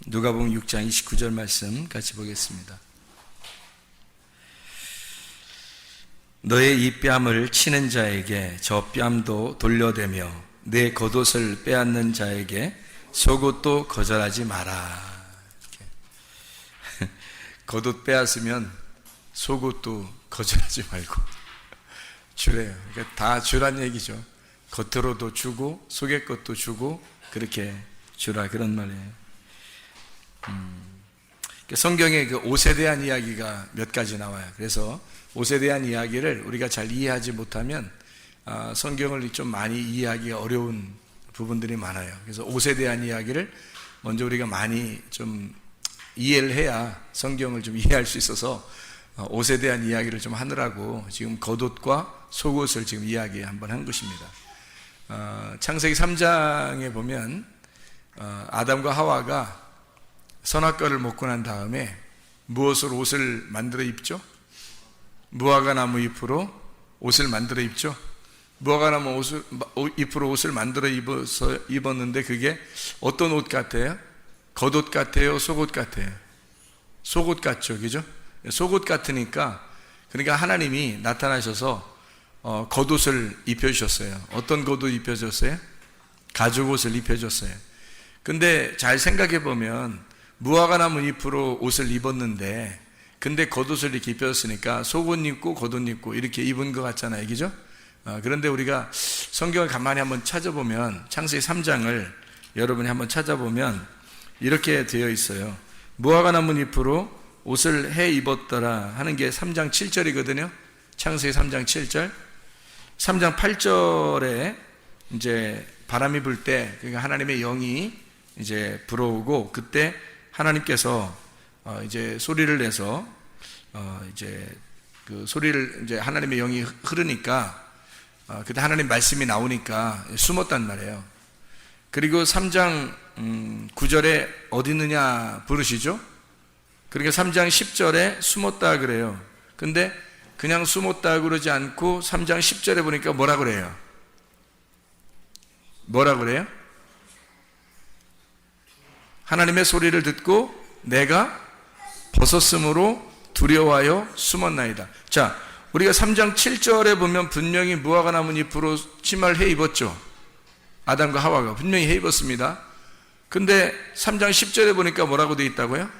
누가복음 6장 29절 말씀 같이 보겠습니다. 너의 이 뺨을 치는 자에게 저 뺨도 돌려대며 내 겉옷을 빼앗는 자에게 속옷도 거절하지 마라. 겉옷 빼앗으면 속옷도 거절하지 말고 주래요. 그러니까 다 주란 얘기죠. 겉으로도 주고 속의 것도 주고 그렇게 주라, 그런 말이에요. 성경에 그 옷에 대한 이야기가 몇 가지 나와요. 그래서 옷에 대한 이야기를 우리가 잘 이해하지 못하면 성경을 좀 많이 이해하기 어려운 부분들이 많아요. 그래서 옷에 대한 이야기를 먼저 우리가 많이 좀 이해를 해야 성경을 좀 이해할 수 있어서 옷에 대한 이야기를 좀 하느라고 지금 겉옷과 속옷을 지금 이야기 한번 한 것입니다. 창세기 3장에 보면 아담과 하와가 선악과를 먹고 난 다음에 무엇으로 옷을 만들어 입죠? 무화과 나무 잎으로 옷을 만들어 입죠. 무화과 나무 잎으로 옷을 만들어 입었는데 그게 어떤 옷 같아요? 겉옷 같아요? 속옷 같아요? 속옷 같죠, 그죠? 속옷 같으니까, 그러니까 하나님이 나타나셔서 겉옷을 입혀주셨어요. 어떤 겉옷 입혀줬어요? 가죽옷을 입혀줬어요. 근데 잘 생각해 보면 무화과 나무 잎으로 옷을 입었는데 근데 겉옷을 이렇게 입혔으니까 속옷 입고 겉옷 입고 이렇게 입은 것 같잖아요, 그죠? 그런데 우리가 성경을 가만히 한번 찾아보면 창세기 3장을 여러분이 한번 찾아보면 이렇게 되어 있어요. 무화과 나무 잎으로 옷을 해 입었더라 하는 게 3장 7절이거든요. 창세기 3장 7절. 3장 8절에 이제 바람이 불 때, 그러니까 하나님의 영이 이제 불어오고 그때 하나님께서 이제 소리를 내서 이제 그 소리를 이제 하나님의 영이 흐르니까 그때 하나님 말씀이 나오니까 숨었단 말이에요. 그리고 3장 9절에 어디 있느냐 부르시죠. 그러니까 3장 10절에 숨었다 그래요. 근데 그냥 숨었다 그러지 않고 3장 10절에 보니까 뭐라 그래요? 뭐라 그래요? 하나님의 소리를 듣고 내가 벗었으므로 두려워하여 숨었나이다. 자, 우리가 3장 7절에 보면 분명히 무화과 나무 잎으로 치마를 해 입었죠. 아담과 하와가 분명히 해 입었습니다. 근데 3장 10절에 보니까 뭐라고 되어 있다고요?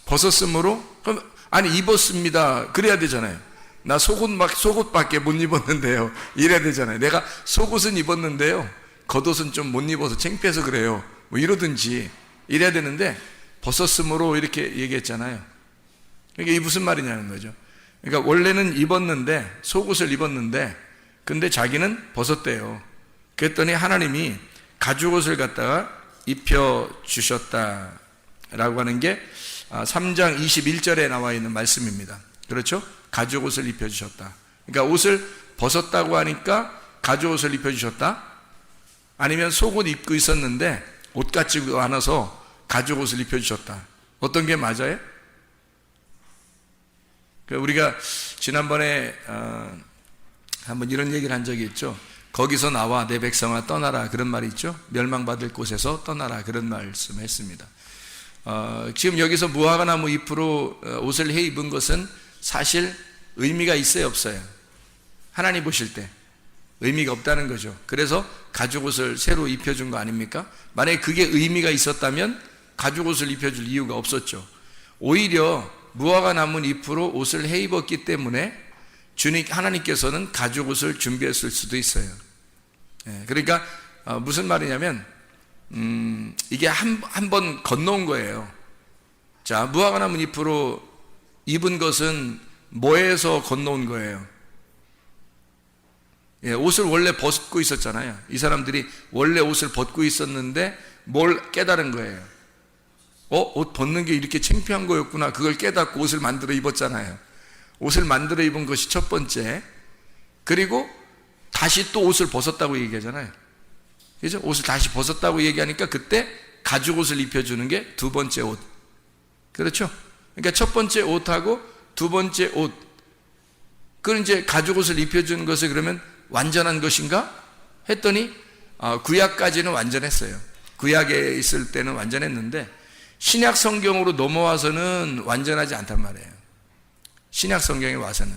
벗었으므로? 그럼 아니 입었습니다 그래야 되잖아요. 나 속옷밖에 못 입었는데요 이래야 되잖아요. 내가 속옷은 입었는데요 겉옷은 좀 못 입어서 창피해서 그래요 뭐 이러든지 이래야 되는데 벗었으므로 이렇게 얘기했잖아요. 그러니까 이게 무슨 말이냐는 거죠. 그러니까 원래는 입었는데 속옷을 입었는데 근데 자기는 벗었대요. 그랬더니 하나님이 가죽옷을 갖다가 입혀주셨다라고 하는 게 3장 21절에 나와 있는 말씀입니다. 그렇죠? 가죽옷을 입혀주셨다. 그러니까 옷을 벗었다고 하니까 가죽옷을 입혀주셨다? 아니면 속옷 입고 있었는데 옷 같지도 않아서 가죽옷을 입혀주셨다. 어떤 게 맞아요? 우리가 지난번에 한번 이런 얘기를 한 적이 있죠. 거기서 나와 내 백성아 떠나라 그런 말이 있죠. 멸망받을 곳에서 떠나라 그런 말씀을 했습니다. 지금 여기서 무화과 나무 잎으로 옷을 해 입은 것은 사실 의미가 있어요, 없어요? 하나님 보실 때 의미가 없다는 거죠. 그래서 가죽옷을 새로 입혀준 거 아닙니까? 만약에 그게 의미가 있었다면 가죽옷을 입혀줄 이유가 없었죠. 오히려 무화과 나무 잎으로 옷을 해 입었기 때문에 하나님께서는 가죽옷을 준비했을 수도 있어요. 그러니까 무슨 말이냐면 이게 한 번 건너온 거예요. 자, 무화과 나무 잎으로 입은 것은 뭐에서 건너온 거예요? 옷을 원래 벗고 있었잖아요. 이 사람들이 원래 옷을 벗고 있었는데 뭘 깨달은 거예요? 옷 벗는 게 이렇게 창피한 거였구나. 그걸 깨닫고 옷을 만들어 입었잖아요. 옷을 만들어 입은 것이 첫 번째. 그리고 다시 또 옷을 벗었다고 얘기하잖아요. 그죠? 옷을 다시 벗었다고 얘기하니까 그때 가죽옷을 입혀주는 게 두 번째 옷. 그렇죠? 그러니까 첫 번째 옷하고 두 번째 옷. 그럼 이제 가죽옷을 입혀주는 것을 그러면 완전한 것인가? 했더니 구약까지는 완전했어요. 구약에 있을 때는 완전했는데 신약 성경으로 넘어와서는 완전하지 않단 말이에요. 신약 성경에 와서는.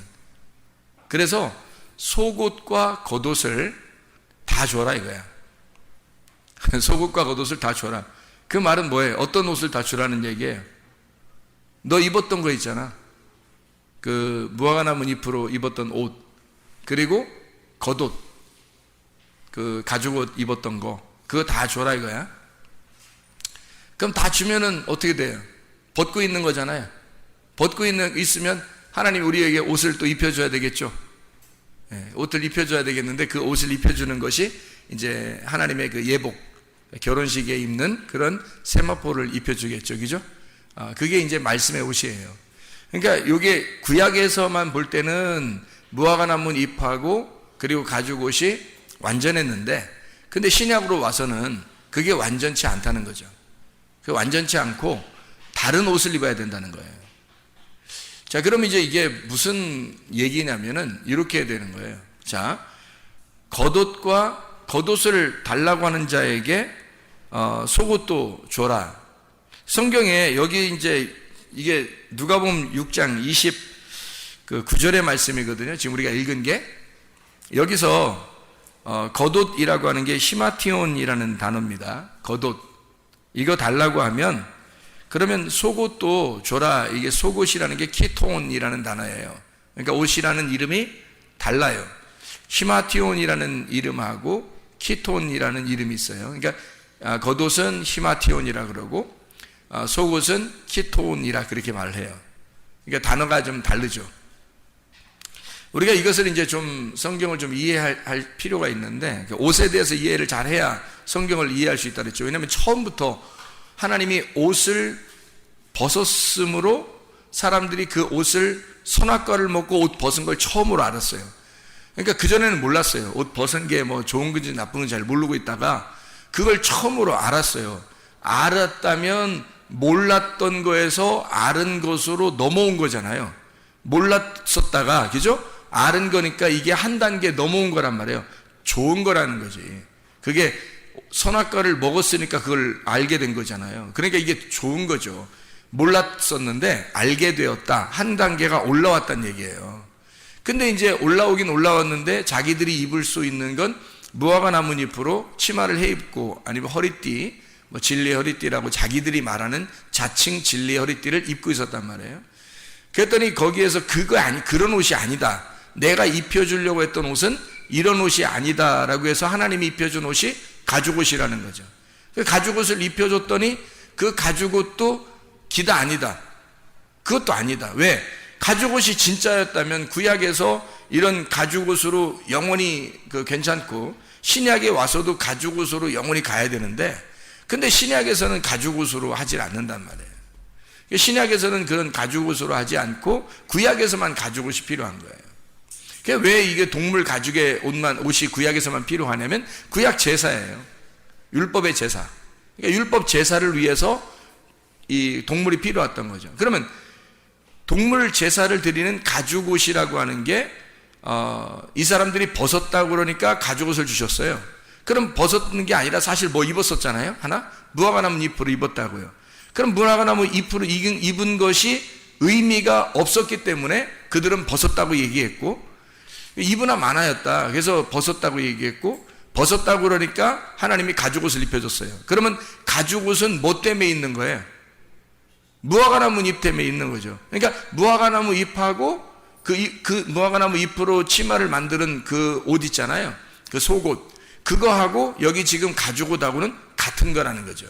그래서 속옷과 겉옷을 다 줘라 이거야. 속옷과 겉옷을 다 줘라. 그 말은 뭐예요? 어떤 옷을 다 주라는 얘기예요? 너 입었던 거 있잖아. 그 무화과나무 잎으로 입었던 옷, 그리고 겉옷, 그 가죽옷 입었던 거, 그거 다 줘라 이거야. 그럼 다 주면은 어떻게 돼요? 벗고 있는 거잖아요. 벗고 있으면 하나님 우리에게 옷을 또 입혀줘야 되겠죠. 옷을 입혀줘야 되겠는데 그 옷을 입혀주는 것이 이제 하나님의 그 예복, 결혼식에 입는 그런 세마포를 입혀주겠죠. 그죠? 그게 이제 말씀의 옷이에요. 그러니까 이게 구약에서만 볼 때는 무화과나무 잎하고 그리고 가죽옷이 완전했는데, 근데 신약으로 와서는 그게 완전치 않다는 거죠. 그 완전치 않고 다른 옷을 입어야 된다는 거예요. 자, 그럼 이제 이게 무슨 얘기냐면은 이렇게 되는 거예요. 자, 겉옷을 달라고 하는 자에게 속옷도 줘라. 성경에 여기 이제 이게 누가복음 6장 29절의 말씀이거든요. 지금 우리가 읽은 게 여기서 겉옷이라고 하는 게 히마티온이라는 단어입니다. 겉옷 이거 달라고 하면 그러면 속옷도 줘라. 이게 속옷이라는 게 키톤이라는 단어예요. 그러니까 옷이라는 이름이 달라요. 히마티온이라는 이름하고 키톤이라는 이름이 있어요. 그러니까 겉옷은 히마티온이라 그러고 속옷은 키톤이라 그렇게 말을 해요. 그러니까 단어가 좀 다르죠. 우리가 이것을 이제 좀 성경을 좀 이해할 필요가 있는데 옷에 대해서 이해를 잘해야 성경을 이해할 수 있다 그랬죠. 왜냐하면 처음부터 하나님이 옷을 벗었으므로 사람들이 그 옷을 선악과를 먹고 옷 벗은 걸 처음으로 알았어요. 그러니까 그전에는 몰랐어요. 옷 벗은 게 뭐 좋은 건지 나쁜 건지 잘 모르고 있다가 그걸 처음으로 알았어요. 알았다면 몰랐던 거에서 아는 것으로 넘어온 거잖아요. 몰랐었다가, 그죠? 아는 거니까 이게 한 단계 넘어온 거란 말이에요. 좋은 거라는 거지. 그게 선악과를 먹었으니까 그걸 알게 된 거잖아요. 그러니까 이게 좋은 거죠. 몰랐었는데 알게 되었다. 한 단계가 올라왔다는 얘기예요. 근데 이제 올라오긴 올라왔는데 자기들이 입을 수 있는 건 무화과 나뭇잎으로 치마를 해입고 아니면 허리띠, 뭐 진리 허리띠라고 자기들이 말하는 자칭 진리 허리띠를 입고 있었단 말이에요. 그랬더니 거기에서 그런 옷이 아니다. 내가 입혀주려고 했던 옷은 이런 옷이 아니다라고 해서 하나님이 입혀준 옷이 가죽옷이라는 거죠. 그 가죽옷을 입혀줬더니 그 가죽옷도 기다 아니다. 그것도 아니다. 왜? 가죽옷이 진짜였다면 구약에서 이런 가죽옷으로 영원히 괜찮고 신약에 와서도 가죽옷으로 영원히 가야 되는데, 근데 신약에서는 가죽옷으로 하질 않는단 말이에요. 신약에서는 그런 가죽옷으로 하지 않고 구약에서만 가죽옷이 필요한 거예요. 왜 이게 동물 가죽의 옷이 구약에서만 필요하냐면 구약 제사예요. 율법의 제사. 그러니까 율법 제사를 위해서 이 동물이 필요했던 거죠. 그러면 동물 제사를 드리는 가죽옷이라고 하는 게 이 사람들이 벗었다고 그러니까 가죽옷을 주셨어요. 그럼 벗었는 게 아니라 사실 뭐 입었었잖아요. 하나? 무화과나무 잎으로 입었다고요. 그럼 무화과나무 잎으로 입은 것이 의미가 없었기 때문에 그들은 벗었다고 얘기했고, 이브나 마나였다. 그래서 벗었다고 얘기했고, 벗었다고 그러니까 하나님이 가죽옷을 입혀줬어요. 그러면 가죽옷은 뭐 때문에 있는 거예요? 무화과나무 잎 때문에 있는 거죠. 그러니까 무화과나무 잎하고 그 무화과나무 잎으로 치마를 만드는 그 옷 있잖아요. 그 속옷. 그거하고 여기 지금 가죽옷하고는 같은 거라는 거죠.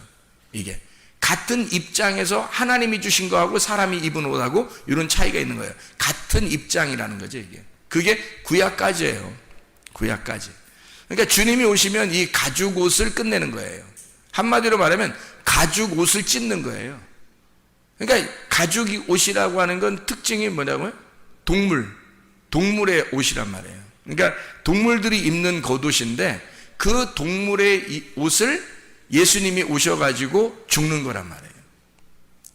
이게. 같은 입장에서 하나님이 주신 거하고 사람이 입은 옷하고 이런 차이가 있는 거예요. 같은 입장이라는 거죠, 이게. 그게 구약까지예요. 구약까지. 그러니까 주님이 오시면 이 가죽옷을 끝내는 거예요. 한마디로 말하면 가죽옷을 찢는 거예요. 그러니까 가죽옷이라고 하는 건 특징이 뭐냐고요? 동물의 옷이란 말이에요. 그러니까 동물들이 입는 겉옷인데 그 동물의 옷을 예수님이 오셔가지고 죽는 거란 말이에요.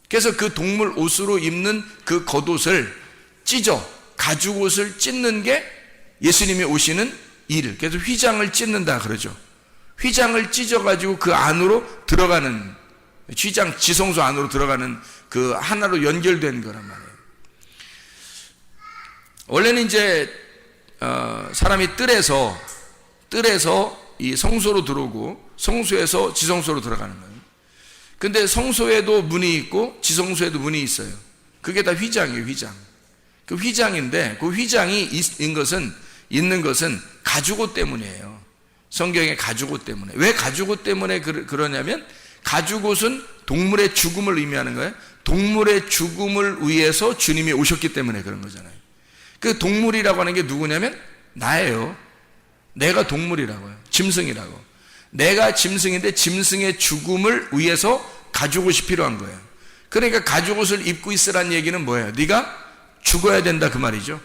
그래서 그 동물 옷으로 입는 그 겉옷을 가죽옷을 찢는 게 예수님이 오시는 일. 그래서 휘장을 찢는다 그러죠. 휘장을 찢어가지고 그 안으로 들어가는 휘장 지성소 안으로 들어가는 그 하나로 연결된 거란 말이에요. 원래는 이제 사람이 뜰에서 이 성소로 들어오고 성소에서 지성소로 들어가는 거예요. 근데 성소에도 문이 있고 지성소에도 문이 있어요. 그게 다 휘장이에요. 휘장. 그 휘장인데 그 휘장이 있는 것은 가죽옷 때문이에요. 성경의 가죽옷 때문에. 왜 가죽옷 때문에 그러냐면 가죽옷은 동물의 죽음을 의미하는 거예요. 동물의 죽음을 위해서 주님이 오셨기 때문에 그런 거잖아요. 그 동물이라고 하는 게 누구냐면 나예요. 내가 동물이라고요. 짐승이라고. 내가 짐승인데 짐승의 죽음을 위해서 가죽옷이 필요한 거예요. 그러니까 가죽옷을 입고 있으란 얘기는 뭐예요? 네가 죽어야 된다 그 말이죠.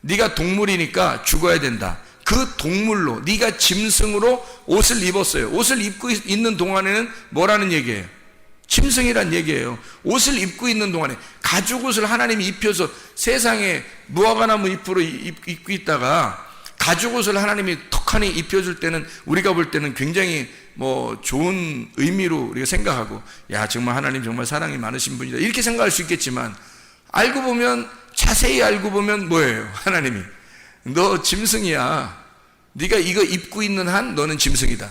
네가 동물이니까 죽어야 된다. 그 동물로 네가 짐승으로 옷을 입었어요. 옷을 입고 있는 동안에는 뭐라는 얘기예요? 짐승이란 얘기예요. 옷을 입고 있는 동안에 가죽옷을 하나님이 입혀서 세상에 무화과나무 잎으로 입고 있다가 가죽옷을 하나님이 턱하니 입혀줄 때는 우리가 볼 때는 굉장히 좋은 의미로 우리가 생각하고 야 정말 하나님 정말 사랑이 많으신 분이다 이렇게 생각할 수 있겠지만 알고 보면 자세히 알고 보면 뭐예요? 하나님이 너 짐승이야. 네가 이거 입고 있는 한 너는 짐승이다.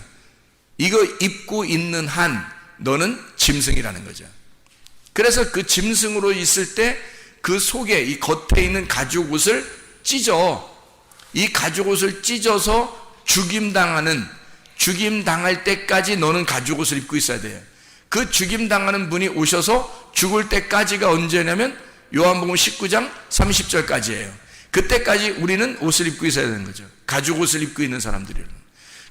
이거 입고 있는 한 너는 짐승이라는 거죠. 그래서 그 짐승으로 있을 때 그 속에 이 겉에 있는 가죽옷을 찢어 이 가죽옷을 찢어서 죽임당할 때까지 너는 가죽옷을 입고 있어야 돼요. 그 죽임당하는 분이 오셔서 죽을 때까지가 언제냐면 요한복음 19장 30절까지예요. 그때까지 우리는 옷을 입고 있어야 되는 거죠. 가죽옷을 입고 있는 사람들이에요.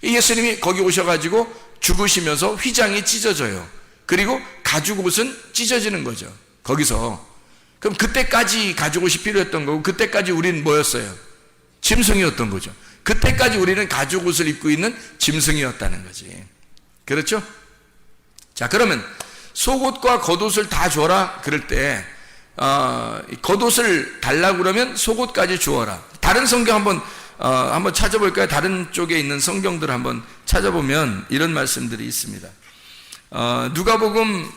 예수님이 거기 오셔가지고 죽으시면서 휘장이 찢어져요. 그리고 가죽옷은 찢어지는 거죠. 거기서. 그럼 그때까지 가죽옷이 필요했던 거고 그때까지 우리는 뭐였어요? 짐승이었던 거죠. 그때까지 우리는 가죽옷을 입고 있는 짐승이었다는 거지. 그렇죠? 자, 그러면 속옷과 겉옷을 다 줘라 그럴 때 겉옷을 달라고 그러면 속옷까지 주어라. 다른 성경 한번 찾아볼까요? 다른 쪽에 있는 성경들 한번 찾아보면 이런 말씀들이 있습니다. 누가복음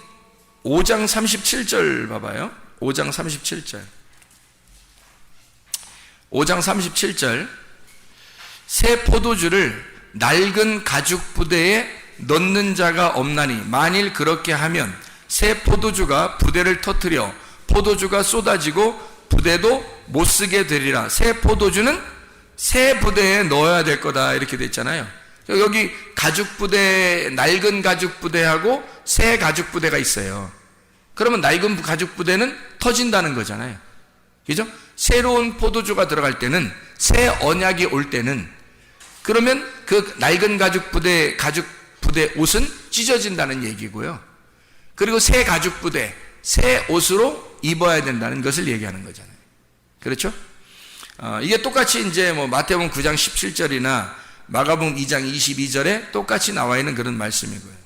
5장 37절 봐봐요. 5장 37절. 5장 37절. 새 포도주를 낡은 가죽 부대에 넣는 자가 없나니 만일 그렇게 하면 새 포도주가 부대를 터뜨려 포도주가 쏟아지고 부대도 못 쓰게 되리라. 새 포도주는 새 부대에 넣어야 될 거다 이렇게 돼 있잖아요. 여기 가죽 부대, 낡은 가죽 부대하고 새 가죽 부대가 있어요. 그러면 낡은 가죽 부대는 터진다는 거잖아요. 그죠? 새로운 포도주가 들어갈 때는 새 언약이 올 때는 그러면 그 낡은 가죽 부대 옷은 찢어진다는 얘기고요. 그리고 새 가죽 부대, 새 옷으로 입어야 된다는 것을 얘기하는 거잖아요. 그렇죠? 이게 똑같이 이제 마태복음 9장 17절이나 마가복음 2장 22절에 똑같이 나와 있는 그런 말씀이고요.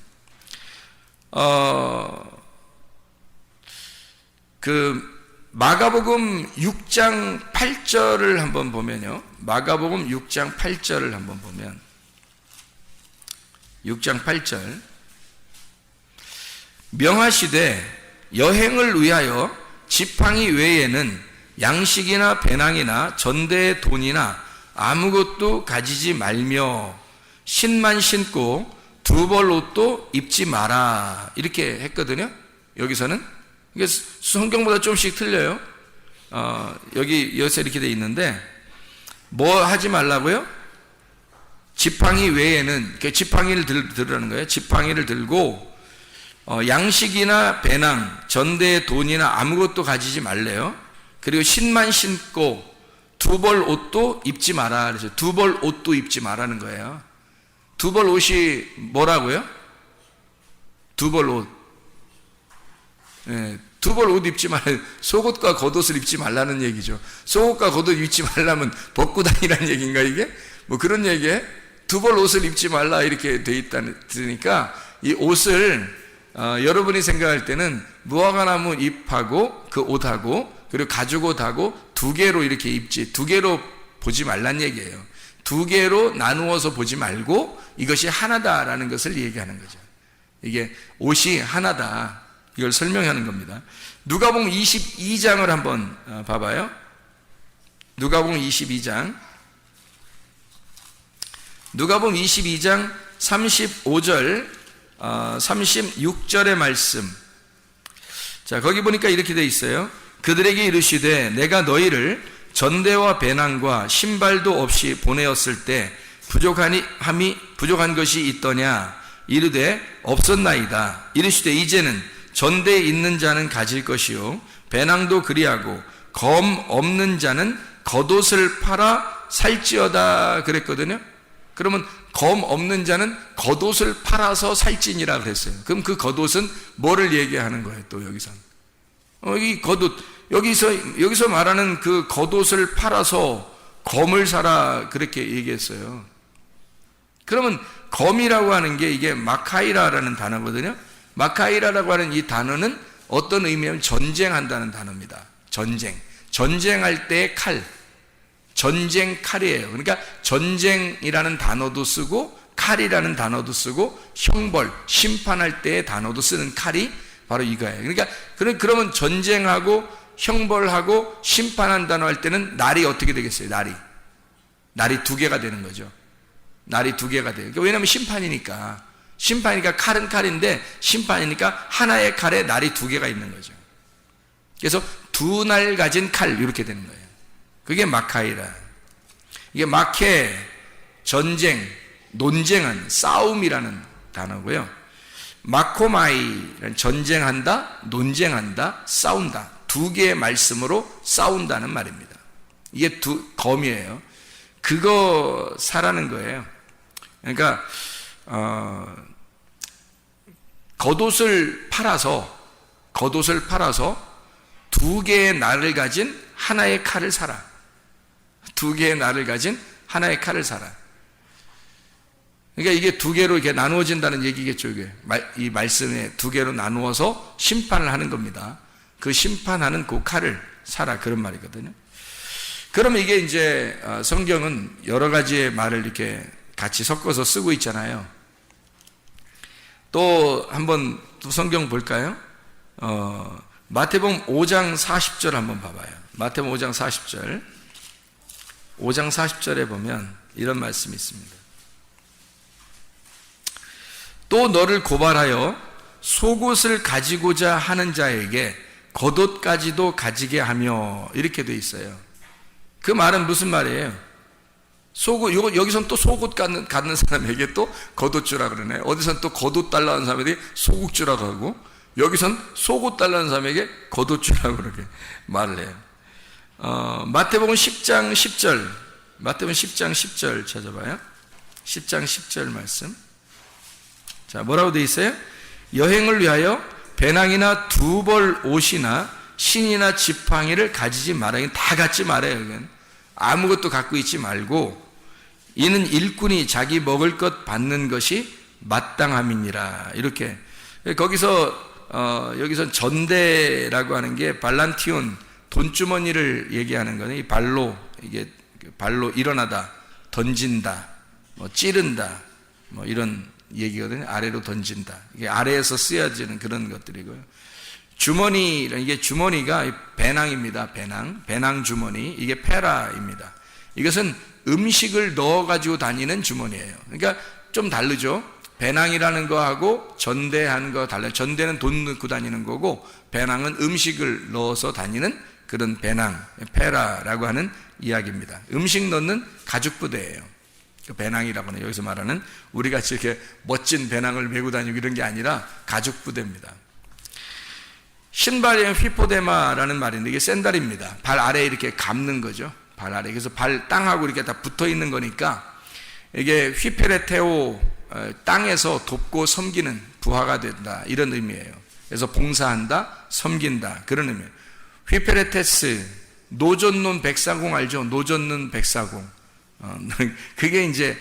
마가복음 6장 8절을 한번 보면요. 마가복음 6장 8절을 한번 보면 6장 8절 명하시되 여행을 위하여 지팡이 외에는 양식이나 배낭이나 전대의 돈이나 아무것도 가지지 말며 신만 신고 두 벌 옷도 입지 마라 이렇게 했거든요. 여기서는 이게 성경보다 조금씩 틀려요. 여기서 이렇게 돼 있는데 뭐 하지 말라고요? 지팡이 외에는 지팡이를 들으라는 거예요. 지팡이를 들고 양식이나 배낭, 전대의 돈이나 아무것도 가지지 말래요. 그리고 신만 신고 두 벌 옷도 입지 마라. 그래서 두 벌 옷도 입지 마라는 거예요. 두 벌 옷이 뭐라고요? 두 벌 옷. 네, 두 벌 옷 입지 말라. 속옷과 겉옷을 입지 말라는 얘기죠. 속옷과 겉옷 입지 말라면 벗고 다니라는 얘기인가 이게? 그런 얘기에 두 벌 옷을 입지 말라 이렇게 돼 있다니까 이 옷을 여러분이 생각할 때는 무화과나무 잎하고 그 옷하고 그리고 가죽옷하고 두 개로 이렇게 입지 두 개로 보지 말란 얘기예요. 두 개로 나누어서 보지 말고 이것이 하나다라는 것을 얘기하는 거죠. 이게 옷이 하나다. 이걸 설명하는 겁니다. 누가복음 22장을 한번 봐봐요. 누가복음 22장. 누가복음 22장 35절, 36절의 말씀. 자, 거기 보니까 이렇게 돼 있어요. 그들에게 이르시되 내가 너희를 전대와 배낭과 신발도 없이 보내었을 때 부족한 것이 있더냐? 이르되 없었나이다. 이르시되 이제는 전대에 있는 자는 가질 것이요 배낭도 그리하고 검 없는 자는 겉옷을 팔아 살지어다 그랬거든요. 그러면 검 없는 자는 겉옷을 팔아서 살지니라 그랬어요. 그럼 그 겉옷은 뭐를 얘기하는 거예요? 또 여기서는 이 겉옷, 여기서 말하는 그 겉옷을 팔아서 검을 사라 그렇게 얘기했어요. 그러면 검이라고 하는 게 이게 마카이라라는 단어거든요. 마카이라라고 하는 이 단어는 어떤 의미냐면 전쟁한다는 단어입니다. 전쟁할 때의 칼, 전쟁 칼이에요. 그러니까 전쟁이라는 단어도 쓰고 칼이라는 단어도 쓰고 형벌, 심판할 때의 단어도 쓰는 칼이 바로 이거예요. 그러니까 그러면 전쟁하고 형벌하고 심판한다고 할 때는 날이 어떻게 되겠어요? 날이 두 개가 되는 거죠. 날이 두 개가 돼요. 왜냐하면 심판이니까 칼은 칼인데 심판이니까 하나의 칼에 날이 두 개가 있는 거죠. 그래서 두 날 가진 칼 이렇게 되는 거예요. 그게 마카이라. 이게 마케, 전쟁, 논쟁한, 싸움이라는 단어고요. 마코마이는 전쟁한다, 논쟁한다, 싸운다. 두 개의 말씀으로 싸운다는 말입니다. 이게 검이에요. 그거 사라는 거예요. 그러니까 겉옷을 팔아서 두 개의 날을 가진 하나의 칼을 사라. 두 개의 날을 가진 하나의 칼을 사라. 그러니까 이게 두 개로 이렇게 나누어진다는 얘기겠죠. 이게 이 말씀에 두 개로 나누어서 심판을 하는 겁니다. 그 심판하는 그 칼을 사라 그런 말이거든요. 그러면 이게 이제 성경은 여러 가지의 말을 이렇게 같이 섞어서 쓰고 있잖아요. 또 한번 또 성경 볼까요? 마태복음 5장 40절 한번 봐봐요. 마태복음 5장 40절. 5장 40절에 보면 이런 말씀이 있습니다. 또 너를 고발하여 속옷을 가지고자 하는 자에게 겉옷까지도 가지게 하며 이렇게 돼 있어요. 그 말은 무슨 말이에요? 여기선 또 속옷 갖는 사람에게 또 겉옷 주라 그러네. 어디선 또 겉옷 달라는 사람에게 속옷 주라고 하고 여기선 속옷 달라는 사람에게 겉옷 주라고 그렇게 말을 해요. 마태복음 10장 10절. 마태복음 10장 10절 찾아봐요. 10장 10절 말씀. 자, 뭐라고 돼 있어요? 여행을 위하여 배낭이나 두 벌 옷이나 신이나 지팡이를 가지지 말아요. 다 갖지 말아요. 여기는. 아무것도 갖고 있지 말고 이는 일꾼이 자기 먹을 것 받는 것이 마땅함이니라. 이렇게 여기서 전대라고 하는 게 발란티온 돈주머니를 얘기하는 거는 이 발로 일어나다, 던진다, 찌른다, 이런 얘기거든요. 아래로 던진다. 이게 아래에서 쓰여지는 그런 것들이고요. 주머니, 이게 주머니가 배낭입니다. 배낭 주머니. 이게 페라입니다. 이것은 음식을 넣어가지고 다니는 주머니예요. 그러니까 좀 다르죠. 배낭이라는 거하고 전대하는 거 달라요. 전대는 돈 넣고 다니는 거고 배낭은 음식을 넣어서 다니는 그런 배낭, 페라라고 하는 이야기입니다. 음식 넣는 가죽 부대예요. 배낭이라고 하는 여기서 말하는 우리같이 이렇게 멋진 배낭을 메고 다니고 이런 게 아니라 가죽 부대입니다. 신발에 휘포데마라는 말인데 이게 샌달입니다. 발 아래에 이렇게 감는 거죠. 발 아래. 그래서 발 땅하고 이렇게 다 붙어 있는 거니까 이게 휘페레테오, 땅에서 돕고 섬기는 부하가 된다 이런 의미예요. 그래서 봉사한다, 섬긴다 그런 의미예요. 휘페레테스, 노젓는 백사공 알죠? 노젓는 백사공. 그게 이제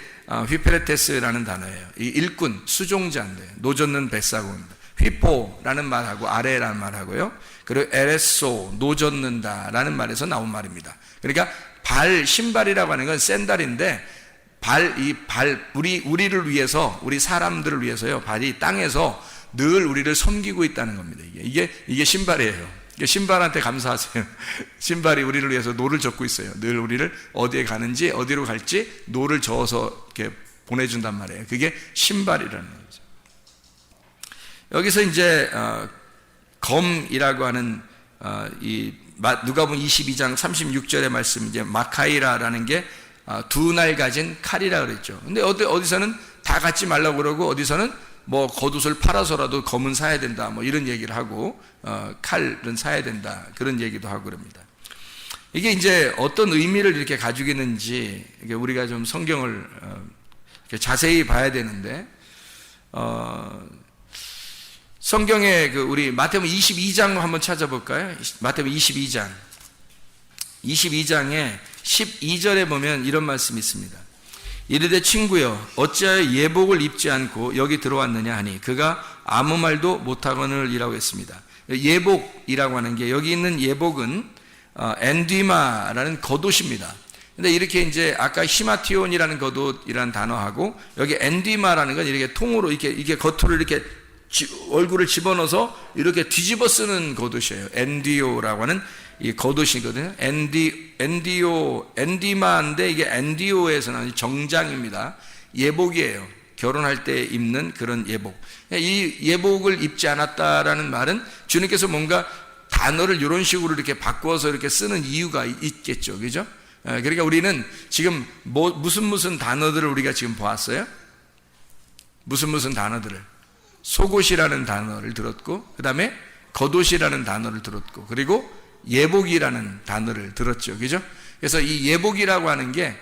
휘페레테스라는 단어예요. 이 일꾼, 수종자인데 노젓는 백사공입니다. 휘포라는 말하고 아래라는 말하고요. 그리고 에레소, 노젓는다라는 말에서 나온 말입니다. 그러니까 신발이라고 하는 건 샌달인데 우리를 위해서, 우리 사람들을 위해서요. 발이 땅에서 늘 우리를 섬기고 있다는 겁니다. 이게 신발이에요. 신발한테 감사하세요. 신발이 우리를 위해서 노를 젓고 있어요. 늘 우리를 어디에 가는지 어디로 갈지 노를 저어서 이렇게 보내준단 말이에요. 그게 신발이라는 거죠. 여기서 이제 검이라고 하는 이 누가복음 22장 36절의 말씀, 이제 마카이라라는 게 두 날 가진 칼이라 그랬죠. 근데 어디서는 다 갖지 말라고 그러고, 어디서는 뭐 겉옷을 팔아서라도 검은 사야 된다, 뭐 이런 얘기를 하고, 칼은 사야 된다, 그런 얘기도 하고 그럽니다. 이게 이제 어떤 의미를 이렇게 가지고 있는지 우리가 좀 성경을 자세히 봐야 되는데, 성경에 우리 마태복음 22장 한번 찾아볼까요? 마태복음 22장에 12절에 보면 이런 말씀이 있습니다. 이르되 친구여, 어찌하여 예복을 입지 않고 여기 들어왔느냐 하니 그가 아무 말도 못하거늘이라고 했습니다. 예복이라고 하는 게, 여기 있는 예복은 엔디마라는 겉옷입니다. 근데 이렇게 이제 아까 히마티온이라는 겉옷이라는 단어하고 여기 엔디마라는 건 이렇게 통으로 이게 겉으로 이렇게 얼굴을 집어넣어서 이렇게 뒤집어 쓰는 겉옷이에요. 엔디오라고 하는 이 겉옷이거든요. 엔디마인데 이게 엔디오에서 나온 정장입니다. 예복이에요. 결혼할 때 입는 그런 예복. 이 예복을 입지 않았다라는 말은 주님께서 뭔가 단어를 이런 식으로 이렇게 바꿔서 이렇게 쓰는 이유가 있겠죠. 그죠? 그러니까 우리는 지금 무슨 단어들을 우리가 지금 보았어요? 무슨 단어들을? 속옷이라는 단어를 들었고, 그 다음에 겉옷이라는 단어를 들었고, 그리고 예복이라는 단어를 들었죠. 그죠? 그래서 이 예복이라고 하는 게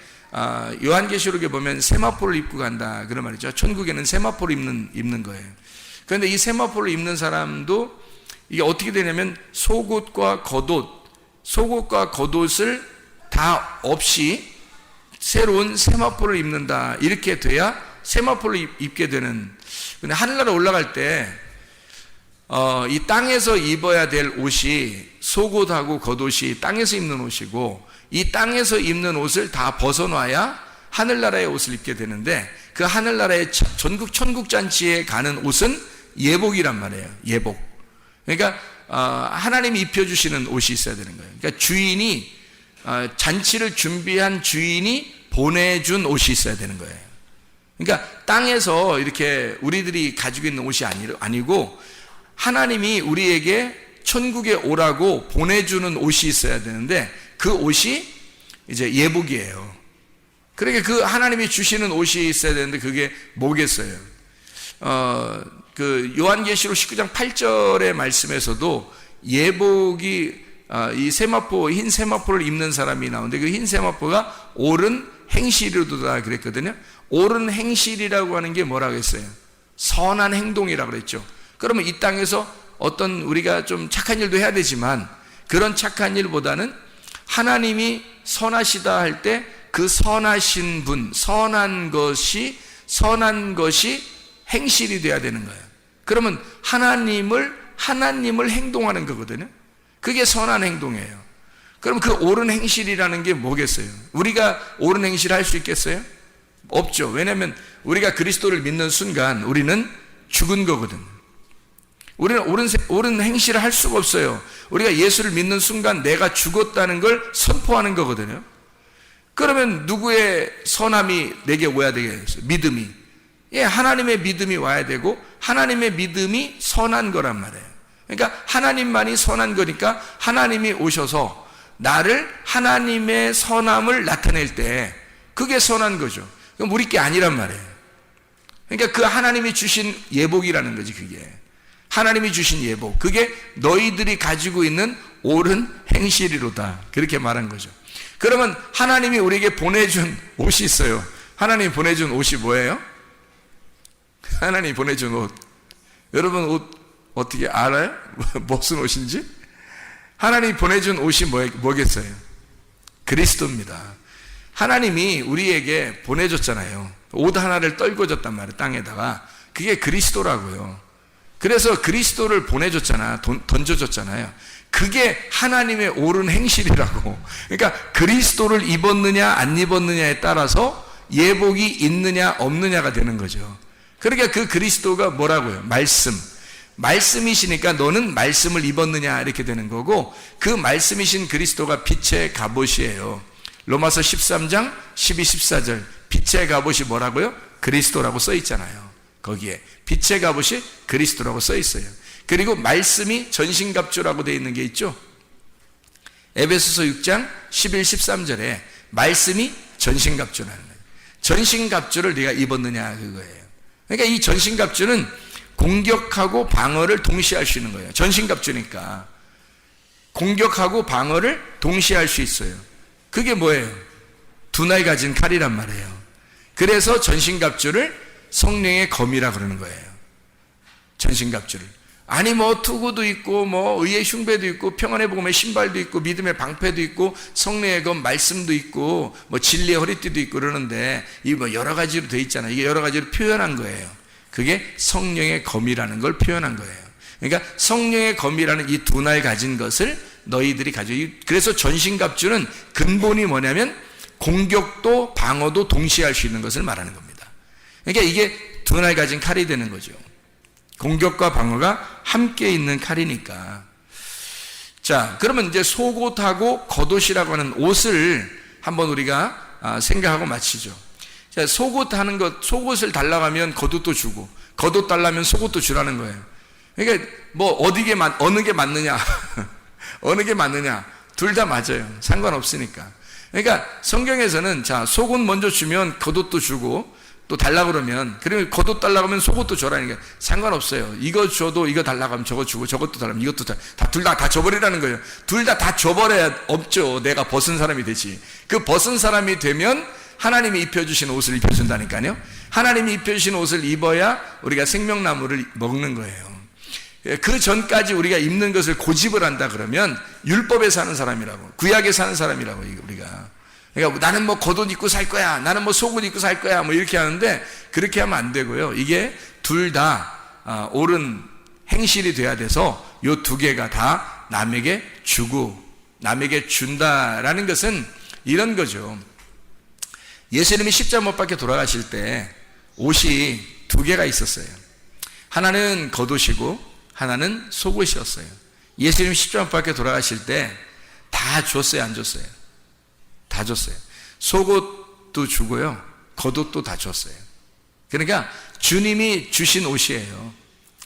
요한계시록에 보면 세마포를 입고 간다, 그런 말이죠. 천국에는 세마포를 입는 거예요. 그런데 이 세마포를 입는 사람도 이게 어떻게 되냐면 속옷과 겉옷을 다 없이 새로운 세마포를 입는다, 이렇게 돼야 세마포를 입게 되는. 근데 하늘나라 올라갈 때 이 땅에서 입어야 될 옷이, 속옷하고 겉옷이 땅에서 입는 옷이고, 이 땅에서 입는 옷을 다 벗어놔야 하늘나라의 옷을 입게 되는데, 그 하늘나라의 전국 천국잔치에 가는 옷은 예복이란 말이에요. 예복. 그러니까 하나님이 입혀주시는 옷이 있어야 되는 거예요. 그러니까 주인이, 잔치를 준비한 주인이 보내준 옷이 있어야 되는 거예요. 그러니까 땅에서 이렇게 우리들이 가지고 있는 옷이 아니고 하나님이 우리에게 천국에 오라고 보내주는 옷이 있어야 되는데, 그 옷이 이제 예복이에요. 그러니까 그 하나님이 주시는 옷이 있어야 되는데 그게 뭐겠어요? 그 요한계시록 19장 8절의 말씀에서도 예복이 이 세마포, 흰 세마포를 입는 사람이 나오는데, 그 흰 세마포가 옳은 행실이로다 그랬거든요. 옳은 행실이라고 하는 게 뭐라고 했어요? 선한 행동이라고 그랬죠. 그러면 이 땅에서 어떤 우리가 좀 착한 일도 해야 되지만, 그런 착한 일보다는 하나님이 선하시다 할 때 그 선하신 분, 선한 것이 행실이 돼야 되는 거예요. 그러면 하나님을 행동하는 거거든요. 그게 선한 행동이에요. 그럼 그 옳은 행실이라는 게 뭐겠어요? 우리가 옳은 행실을 할 수 있겠어요? 없죠. 왜냐하면 우리가 그리스도를 믿는 순간 우리는 죽은 거거든. 우리는 옳은 행실을 할 수가 없어요. 우리가 예수를 믿는 순간 내가 죽었다는 걸 선포하는 거거든요. 그러면 누구의 선함이 내게 와야 되겠어요? 믿음이. 하나님의 믿음이 와야 되고, 하나님의 믿음이 선한 거란 말이에요. 그러니까 하나님만이 선한 거니까 하나님이 오셔서 나를, 하나님의 선함을 나타낼 때 그게 선한 거죠. 그럼 우리 게 아니란 말이에요. 그러니까 그 하나님이 주신 예복이라는 거지. 그게 하나님이 주신 예복, 그게 너희들이 가지고 있는 옳은 행실이로다, 그렇게 말한 거죠. 그러면 하나님이 우리에게 보내준 옷이 있어요. 하나님이 보내준 옷이 뭐예요? 하나님이 보내준 옷, 여러분 옷 어떻게 알아요? 무슨 옷인지? 하나님이 보내준 옷이 뭐겠어요? 그리스도입니다. 하나님이 우리에게 보내줬잖아요. 옷 하나를 떨궈 줬단 말이에요, 땅에다가. 그게 그리스도라고요. 그래서 그리스도를 보내줬잖아, 던져줬잖아요. 그게 하나님의 옳은 행실이라고. 그러니까 그리스도를 입었느냐 안 입었느냐에 따라서 예복이 있느냐 없느냐가 되는 거죠. 그러니까 그 그리스도가 뭐라고요? 말씀. 말씀이시니까 너는 말씀을 입었느냐 이렇게 되는 거고, 그 말씀이신 그리스도가 빛의 갑옷이에요. 로마서 13장 12, 14절 빛의 갑옷이 뭐라고요? 그리스도라고 써 있잖아요. 거기에 빛의 갑옷이 그리스도라고 써 있어요. 그리고 말씀이 전신갑주라고 되어 있는 게 있죠. 에베소서 6장 11, 13절에 말씀이 전신갑주라는 거예요. 전신갑주를 네가 입었느냐 그거예요. 그러니까 이 전신갑주는 공격하고 방어를 동시에 할 수 있는 거예요. 전신갑주니까 공격하고 방어를 동시에 할 수 있어요. 그게 뭐예요? 두 날 가진 칼이란 말이에요. 그래서 전신갑주를 성령의 검이라 그러는 거예요. 전신갑주를. 아니 뭐 투구도 있고 뭐 의의 흉배도 있고 평안의 복음의 신발도 있고 믿음의 방패도 있고 성령의 검 말씀도 있고 뭐 진리의 허리띠도 있고 그러는데 이 뭐 여러 가지로 돼 있잖아요. 이게 여러 가지로 표현한 거예요. 그게 성령의 검이라는 걸 표현한 거예요. 그러니까 성령의 검이라는 이 두 날 가진 것을 너희들이 가지고, 그래서 전신갑주는 근본이 뭐냐면 공격도 방어도 동시에 할 수 있는 것을 말하는 겁니다. 그러니까 이게 두 날 가진 칼이 되는 거죠. 공격과 방어가 함께 있는 칼이니까. 자, 그러면 이제 속옷하고 겉옷이라고 하는 옷을 한번 우리가 생각하고 마치죠. 자, 속옷 하는 것, 속옷을 달라고 하면 겉옷도 주고, 겉옷 달라면 속옷도 주라는 거예요. 그러니까 뭐 어느 게 맞느냐, 어느 게 맞느냐, 둘 다 맞아요. 상관없으니까. 그러니까 성경에서는 자, 속옷 먼저 주면 겉옷도 주고, 또 달라고 그러면, 그러면 겉옷 달라고 하면 속옷도 줘라니까 상관없어요. 이거 줘도 이거 달라고 하면 저거 주고, 저것도 달라면 이것도 둘 다 줘버리라는 거예요. 둘 다 줘버려야 없죠. 내가 벗은 사람이 되지. 그 벗은 사람이 되면 하나님이 입혀주신 옷을 입혀준다니까요. 하나님이 입혀주신 옷을 입어야 우리가 생명나무를 먹는 거예요. 그 전까지 우리가 입는 것을 고집을 한다 그러면 율법에 사는 사람이라고, 구약에 사는 사람이라고, 우리가. 그러니까 나는 뭐 겉옷 입고 살 거야, 나는 뭐 속옷 입고 살 거야, 뭐 이렇게 하는데 그렇게 하면 안 되고요. 이게 둘 다 옳은 행실이 돼야 돼서 요 두 개가 다 남에게 주고 남에게 준다라는 것은 이런 거죠. 예수님이 십자가 못 박혀 돌아가실 때 옷이 두 개가 있었어요. 하나는 겉옷이고 하나는 속옷이었어요. 예수님 십자가 못 박혀 돌아가실 때 다 줬어요, 안 줬어요? 다 줬어요. 속옷도 주고요, 겉옷도 다 줬어요. 그러니까 주님이 주신 옷이에요.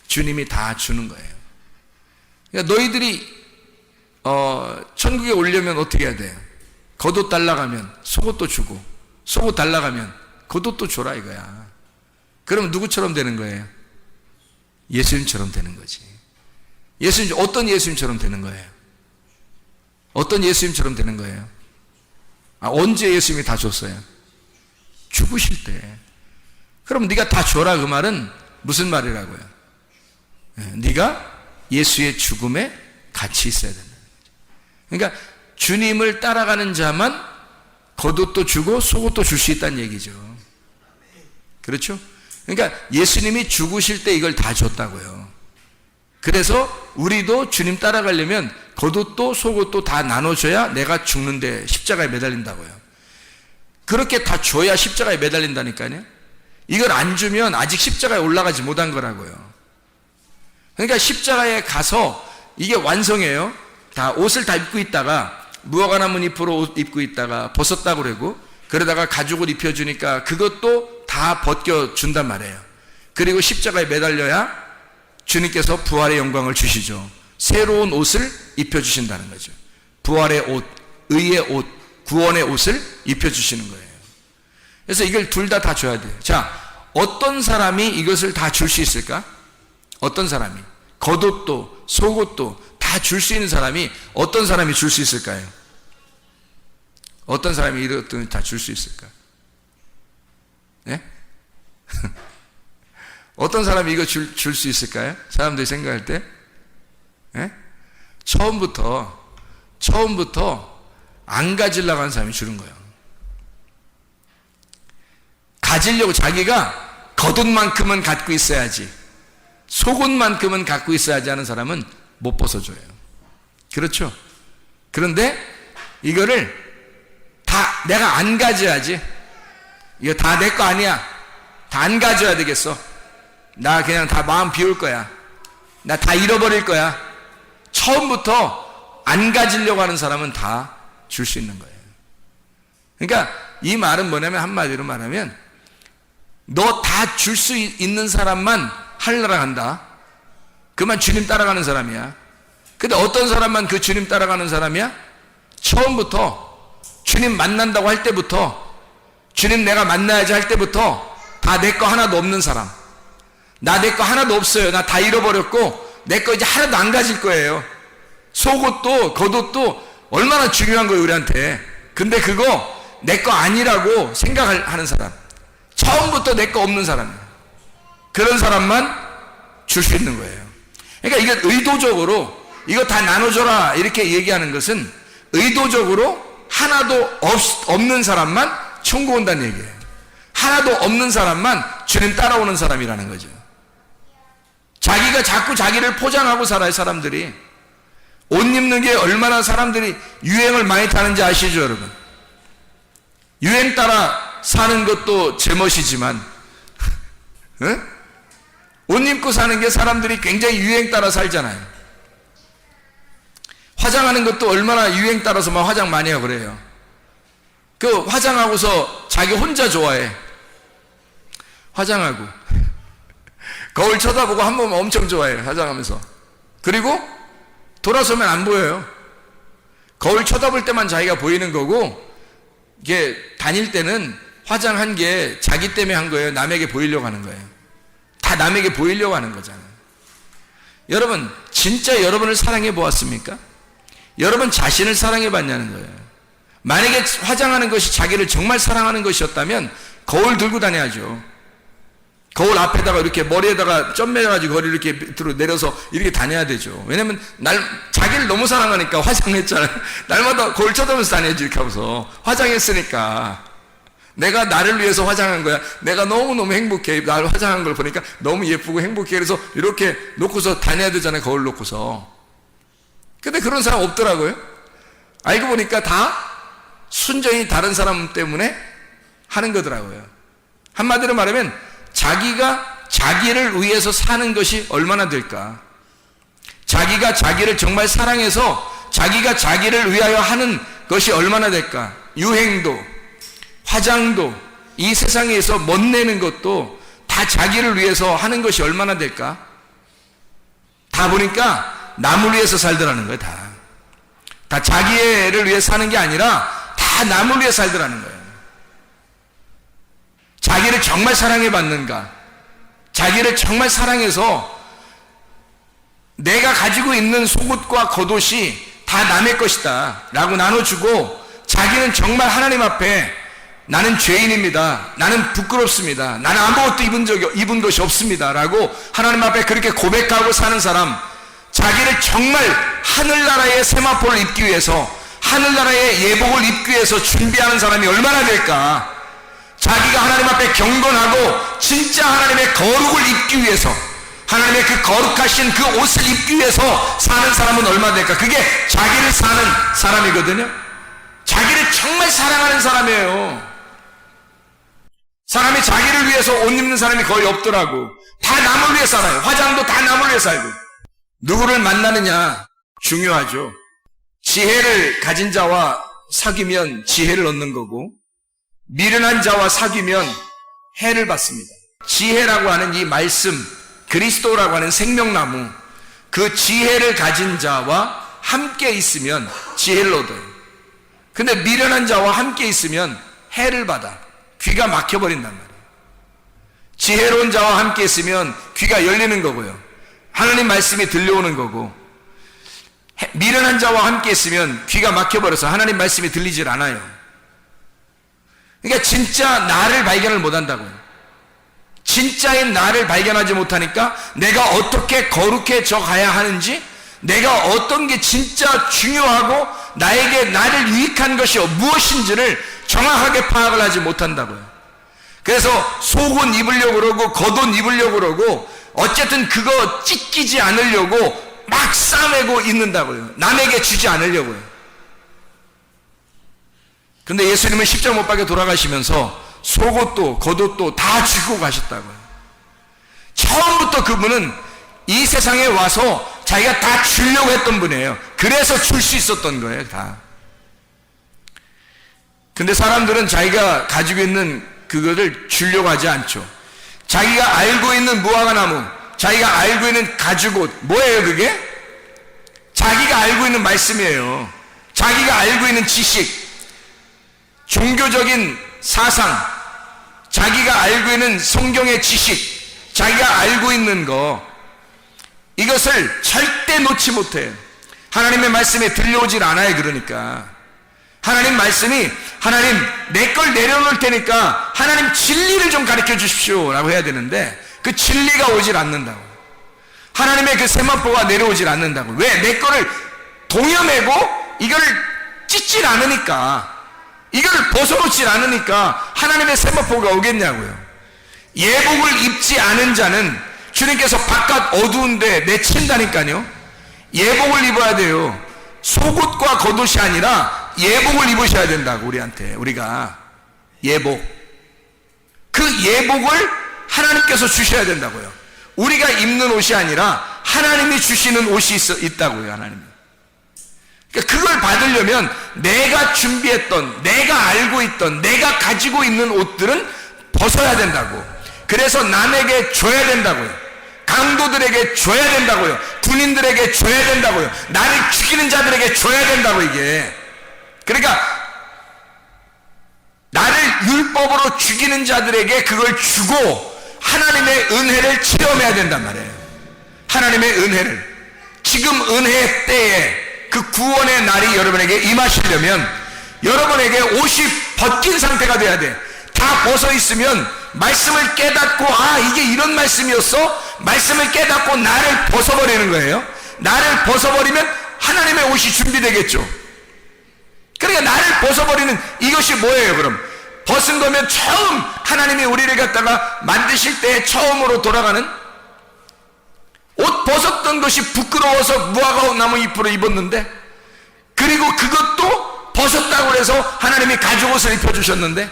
주님이 다 주는 거예요. 그러니까 너희들이 천국에 오려면 어떻게 해야 돼요? 겉옷 달라고 하면 속옷도 주고, 속옷 달라고 하면 겉옷도 줘라 이거야. 그럼 누구처럼 되는 거예요? 예수님처럼 되는 거지. 예수님, 어떤 예수님처럼 되는 거예요? 어떤 예수님처럼 되는 거예요? 언제 예수님이 다 줬어요? 죽으실 때. 그럼 네가 다 줘라 그 말은 무슨 말이라고요? 네가 예수의 죽음에 같이 있어야 된다. 그러니까 주님을 따라가는 자만 겉옷도 주고 속옷도 줄 수 있다는 얘기죠. 그렇죠? 그러니까 예수님이 죽으실 때 이걸 다 줬다고요. 그래서 우리도 주님 따라가려면 겉옷도 속옷도 다 나눠줘야 내가 죽는데 십자가에 매달린다고요. 그렇게 다 줘야 십자가에 매달린다니까요. 이걸 안 주면 아직 십자가에 올라가지 못한 거라고요. 그러니까 십자가에 가서 이게 완성이에요. 다 옷을 다 입고 있다가 무화과나무 잎으로 옷 입고 있다가 벗었다고 그러고, 그러다가 가죽을 입혀주니까 그것도 다 벗겨준단 말이에요. 그리고 십자가에 매달려야 주님께서 부활의 영광을 주시죠. 새로운 옷을 입혀주신다는 거죠. 부활의 옷, 의의 옷, 구원의 옷을 입혀주시는 거예요. 그래서 이걸 둘 다 줘야 돼요. 자, 어떤 사람이 이것을 다 줄 수 있을까? 어떤 사람이 겉옷도 속옷도 다 줄 수 있는 사람이 어떤 사람이 줄 수 있을까요? 어떤 사람이 이것들 다 줄 수 있을까? 예? 어떤 사람이 이거 줄 수 있을까요? 사람들이 생각할 때? 예? 처음부터 안 가지려고 하는 사람이 주는 거예요. 가지려고 자기가 겉옷만큼은 갖고 있어야지, 속옷만큼은 갖고 있어야지 하는 사람은 못 벗어줘요. 그렇죠? 그런데 이거를 다 내가 안 가져야지, 이거 다 내 거 아니야, 다 안 가져야 되겠어, 나 그냥 다 마음 비울 거야, 나 다 잃어버릴 거야. 처음부터 안 가지려고 하는 사람은 다 줄 수 있는 거예요. 그러니까 이 말은 뭐냐면, 한마디로 말하면 너 다 줄 수 있는 사람만 하늘나라 간다. 그만 주님 따라가는 사람이야. 근데 어떤 사람만 그 주님 따라가는 사람이야? 처음부터 주님 만난다고 할 때부터, 주님 내가 만나야지 할 때부터 다 내 거 하나도 없는 사람. 나 내 거 하나도 없어요. 나 다 잃어버렸고 내 거 이제 하나도 안 가질 거예요. 속옷도 겉옷도 얼마나 중요한 거예요, 우리한테. 근데 그거 내 거 아니라고 생각하는 사람, 처음부터 내 거 없는 사람이에요. 그런 사람만 줄 수 있는 거예요. 그러니까 이게 의도적으로 이거 다 나눠줘라 이렇게 얘기하는 것은 의도적으로 하나도 없는 사람만 천국 온다는 얘기예요. 하나도 없는 사람만 주님 따라오는 사람이라는 거죠. 자기가 자꾸 자기를 포장하고 살아요. 사람들이 옷 입는 게 얼마나 사람들이 유행을 많이 타는지 아시죠, 여러분? 유행 따라 사는 것도 제멋이지만 응? 옷 입고 사는 게 사람들이 굉장히 유행 따라 살잖아요. 화장하는 것도 얼마나 유행 따라서 막 화장 많이 하고 그래요. 그 화장하고서 자기 혼자 좋아해. 화장하고 거울 쳐다보고 한 번만 엄청 좋아해, 화장하면서. 그리고 돌아서면 안 보여요. 거울 쳐다볼 때만 자기가 보이는 거고, 이게 다닐 때는 화장한 게 자기 때문에 한 거예요. 남에게 보이려고 하는 거예요. 다 남에게 보이려고 하는 거잖아요. 여러분, 진짜 여러분을 사랑해 보았습니까? 여러분 자신을 사랑해 봤냐는 거예요. 만약에 화장하는 것이 자기를 정말 사랑하는 것이었다면 거울 들고 다녀야죠. 거울 앞에다가 이렇게 머리에다가 점 매가지고 거리 이렇게 밑으로 내려서 이렇게 다녀야 되죠. 왜냐면 자기를 너무 사랑하니까 화장했잖아요. 날마다 거울 쳐다보면서 다녀야지. 이렇게 하면서 화장했으니까 내가 나를 위해서 화장한 거야. 내가 너무너무 행복해. 나를 화장한 걸 보니까 너무 예쁘고 행복해. 그래서 이렇게 놓고서 다녀야 되잖아요. 거울 놓고서. 근데 그런 사람 없더라고요. 알고 보니까 다 순전히 다른 사람 때문에 하는 거더라고요. 한마디로 말하면 자기가 자기를 위해서 사는 것이 얼마나 될까? 자기가 자기를 정말 사랑해서 자기가 자기를 위하여 하는 것이 얼마나 될까? 유행도, 화장도, 이 세상에서 멋내는 것도 다 자기를 위해서 하는 것이 얼마나 될까? 다 보니까 남을 위해서 살더라는 거예요. 다 자기를 위해 사는 게 아니라 다 남을 위해 살더라는 거예요. 자기를 정말 사랑해 봤는가? 자기를 정말 사랑해서 내가 가지고 있는 속옷과 겉옷이 다 남의 것이다 라고 나눠주고, 자기는 정말 하나님 앞에 나는 죄인입니다, 나는 부끄럽습니다, 나는 아무것도 입은 것이 없습니다 라고 하나님 앞에 그렇게 고백하고 사는 사람, 자기를 정말 하늘나라의 세마포를 입기 위해서, 하늘나라의 예복을 입기 위해서 준비하는 사람이 얼마나 될까? 자기가 하나님 앞에 경건하고 진짜 하나님의 거룩을 입기 위해서, 하나님의 그 거룩하신 그 옷을 입기 위해서 사는 사람은 얼마나 될까? 그게 자기를 사는 사람이거든요. 자기를 정말 사랑하는 사람이에요. 사람이 자기를 위해서 옷 입는 사람이 거의 없더라고. 다 남을 위해 살아요. 화장도 다 남을 위해 살고. 누구를 만나느냐 중요하죠. 지혜를 가진 자와 사귀면 지혜를 얻는 거고, 미련한 자와 사귀면 해를 받습니다. 지혜라고 하는 이 말씀, 그리스도라고 하는 생명나무, 그 지혜를 가진 자와 함께 있으면 지혜를 얻어요. 근데 미련한 자와 함께 있으면 해를 받아. 귀가 막혀버린단 말이에요. 지혜로운 자와 함께 있으면 귀가 열리는 거고요. 하나님 말씀이 들려오는 거고, 미련한 자와 함께 있으면 귀가 막혀버려서 하나님 말씀이 들리질 않아요. 그러니까 진짜 나를 발견을 못한다고요. 진짜인 나를 발견하지 못하니까 내가 어떻게 거룩해져 가야 하는지, 내가 어떤 게 진짜 중요하고 나에게 나를 유익한 것이 무엇인지를 정확하게 파악을 하지 못한다고요. 그래서 속옷 입으려고 그러고 겉옷 입으려고 그러고 어쨌든 그거 찢기지 않으려고 막 싸매고 있는다고요. 남에게 주지 않으려고요. 근데 예수님은 십자가 못 박혀 돌아가시면서 속옷도 겉옷도 다 주고 가셨다고요. 처음부터 그분은 이 세상에 와서 자기가 다 주려고 했던 분이에요. 그래서 줄 수 있었던 거예요, 다. 근데 사람들은 자기가 가지고 있는 그거를 주려고 하지 않죠. 자기가 알고 있는 무화과나무, 자기가 알고 있는 가죽옷, 뭐예요 그게? 자기가 알고 있는 말씀이에요. 자기가 알고 있는 지식, 종교적인 사상, 자기가 알고 있는 성경의 지식, 자기가 알고 있는 거, 이것을 절대 놓지 못해요. 하나님의 말씀에 들려오질 않아요. 그러니까 하나님 말씀이, 하나님 내 걸 내려놓을 테니까 하나님 진리를 좀 가르쳐 주십시오 라고 해야 되는데, 그 진리가 오질 않는다고. 하나님의 그 세마포가 내려오질 않는다고. 왜? 내 거를 동여매고 이거를 찢질 않으니까, 이걸 벗어놓질 않으니까 하나님의 세마포가 오겠냐고요. 예복을 입지 않은 자는 주님께서 바깥 어두운데 내친다니까요. 예복을 입어야 돼요. 속옷과 겉옷이 아니라 예복을 입으셔야 된다고. 우리가 예복, 그 예복을 하나님께서 주셔야 된다고요. 우리가 입는 옷이 아니라 하나님이 주시는 옷이 있다고요. 하나님이. 그러니까 그걸 받으려면 내가 준비했던, 내가 알고 있던, 내가 가지고 있는 옷들은 벗어야 된다고. 그래서 남에게 줘야 된다고요. 강도들에게 줘야 된다고요. 군인들에게 줘야 된다고요. 나를 죽이는 자들에게 줘야 된다고. 이게 그러니까 나를 율법으로 죽이는 자들에게 그걸 주고 하나님의 은혜를 체험해야 된단 말이에요. 하나님의 은혜를. 지금 은혜의 때에 그 구원의 날이 여러분에게 임하시려면 여러분에게 옷이 벗긴 상태가 돼야 돼. 다 벗어 있으면 말씀을 깨닫고, 아 이게 이런 말씀이었어? 말씀을 깨닫고 나를 벗어버리는 거예요. 나를 벗어버리면 하나님의 옷이 준비되겠죠. 그러니까 나를 벗어버리는 이것이 뭐예요? 그럼 벗은 거면 처음 하나님이 우리를 갖다가 만드실 때 처음으로 돌아가는, 옷 벗었던 것이 부끄러워서 무화과 나무 잎으로 입었는데, 그리고 그것도 벗었다고 해서 하나님이 가죽옷을 입혀주셨는데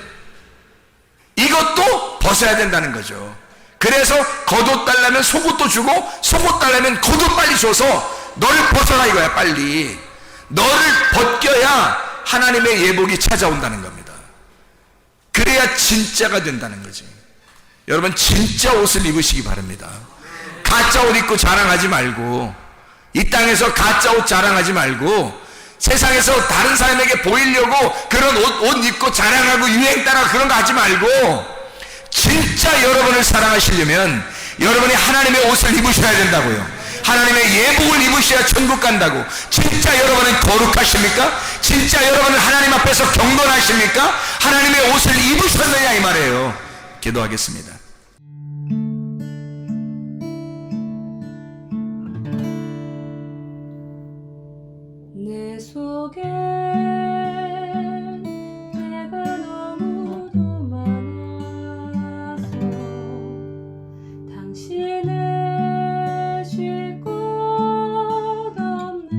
이것도 벗어야 된다는 거죠. 그래서 겉옷 달라면 속옷도 주고, 속옷 달라면 겉옷 빨리 줘서 너를 벗어라 이거야. 빨리 너를 벗겨야 하나님의 예복이 찾아온다는 겁니다. 그래야 진짜가 된다는 거지. 여러분 진짜 옷을 입으시기 바랍니다. 가짜 옷 입고 자랑하지 말고, 이 땅에서 가짜 옷 자랑하지 말고, 세상에서 다른 사람에게 보이려고 그런 옷 입고 자랑하고 유행 따라 그런 거 하지 말고, 진짜 여러분을 사랑하시려면 여러분이 하나님의 옷을 입으셔야 된다고요. 하나님의 예복을 입으셔야 천국 간다고. 진짜 여러분은 거룩하십니까? 진짜 여러분은 하나님 앞에서 경건하십니까? 하나님의 옷을 입으셨느냐 이 말이에요. 기도하겠습니다. 내 속에 내가 너무도 많아서 당신을 쉴 곳 없네.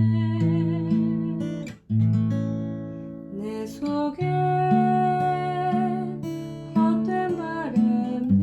내 속에 헛된 바램들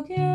속에